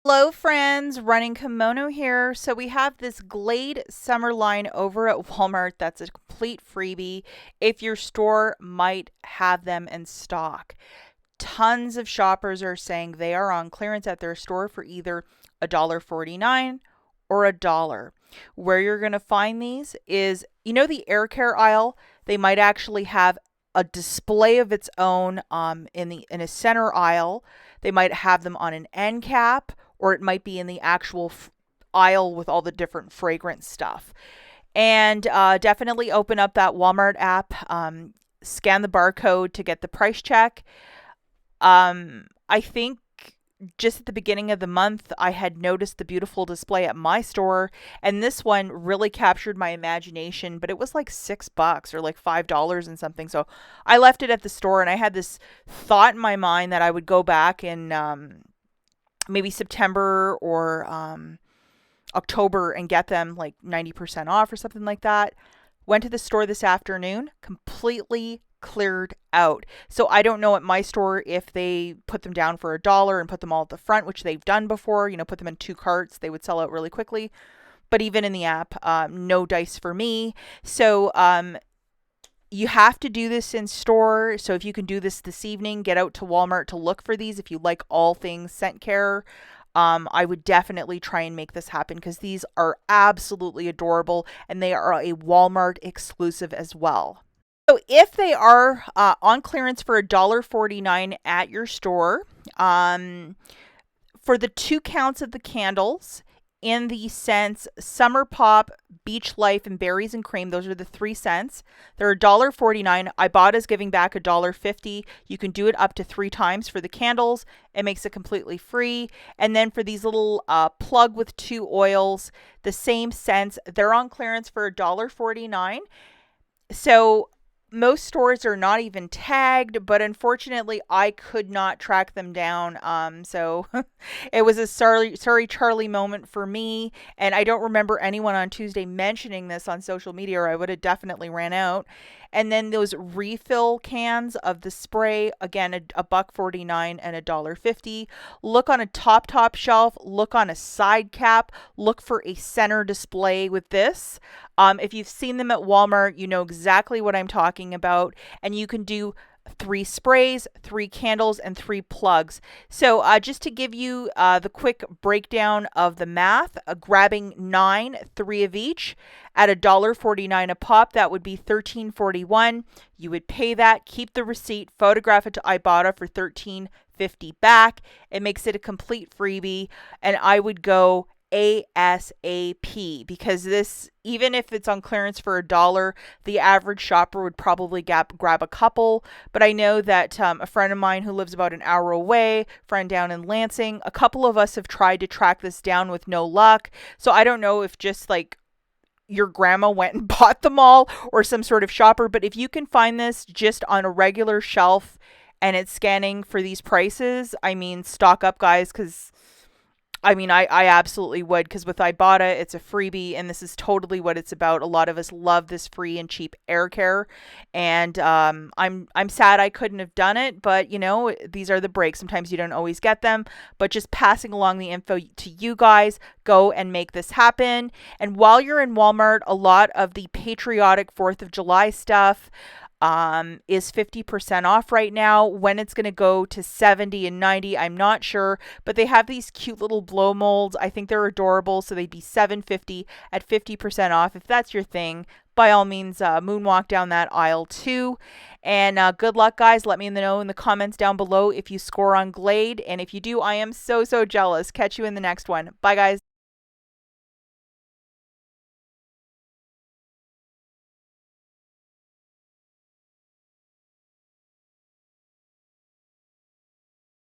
Hello friends, Running Kimono here. So we have this Glade summer line over at Walmart that's a complete freebie if your store might have them in stock. Tons of shoppers are saying they are on clearance at their store for either $1.49 or $1. Where you're going to find these is, the air care aisle, they might actually have a display of its own in a center aisle. They might have them on an end cap, or it might be in the actual aisle with all the different fragrance stuff. And definitely open up that Walmart app, scan the barcode to get the price check. I think just at the beginning of the month, I had noticed the beautiful display at my store, and this one really captured my imagination, but it was like $6 or like $5 and something. So I left it at the store, and I had this thought in my mind that I would go back in maybe September or October and get them like 90% off or something like that. Went to the store this afternoon, completely cleared out. So I don't know at my store if they put them down for $1 and put them all at the front, which they've done before, put them in 2 carts. They would sell out really quickly. But even in the app, no dice for me. So you have to do this in store. So if you can do this evening, get out to Walmart to look for these. If you like all things scent care, I would definitely try and make this happen because these are absolutely adorable and they are a Walmart exclusive as well. So if they are on clearance for $1.49 at your store, for the 2 counts of the candles in the scents Summer Pop, Beach Life, and Berries and Cream, those are the 3 scents. They're $1.49. IBOTTA giving back $1.50. You can do it up to 3 times for the candles. It makes it completely free. And then for these little plug with 2 oils, the same scents, they're on clearance for $1.49. So most stores are not even tagged, but unfortunately I could not track them down. So it was a sorry Charlie moment for me. And I don't remember anyone on Tuesday mentioning this on social media, or I would have definitely ran out. And then those refill cans of the spray, again, a $1.49 and $1.50. Look on a top shelf, look on a side cap, look for a center display with this. If you've seen them at Walmart, you know exactly what I'm talking about. And you can do 3 sprays, 3 candles, and 3 plugs. So just to give you the quick breakdown of the math, grabbing 9, 3 of each at $1.49 a pop, that would be $13.41. You would pay that, keep the receipt, photograph it to IBOTTA for $13.50 back. It makes it a complete freebie, and I would go ASAP because this, even if it's on clearance for $1, the average shopper would probably grab a couple. But I know that a friend of mine who lives about an hour away, friend down in Lansing, a couple of us have tried to track this down with no luck. So I don't know if just like your grandma went and bought them all or some sort of shopper, but if you can find this just on a regular shelf and it's scanning for these prices, I mean, stock up, guys, because I absolutely would, because with IBOTTA, it's a freebie, and this is totally what it's about. A lot of us love this free and cheap air care, and I'm sad I couldn't have done it, but these are the breaks. Sometimes you don't always get them, but just passing along the info to you guys. Go and make this happen. And while you're in Walmart, a lot of the patriotic 4th of July stuff is 50% off right now. When it's going to go to 70 and 90, I'm not sure, but they have these cute little blow molds. I think they're adorable, so they'd be $7.50 at 50% off. If that's your thing, by all means, moonwalk down that aisle too. And good luck, guys. Let me know in the comments down below if you score on Glade, and if you do, I am so jealous. Catch you in the next one. Bye, guys.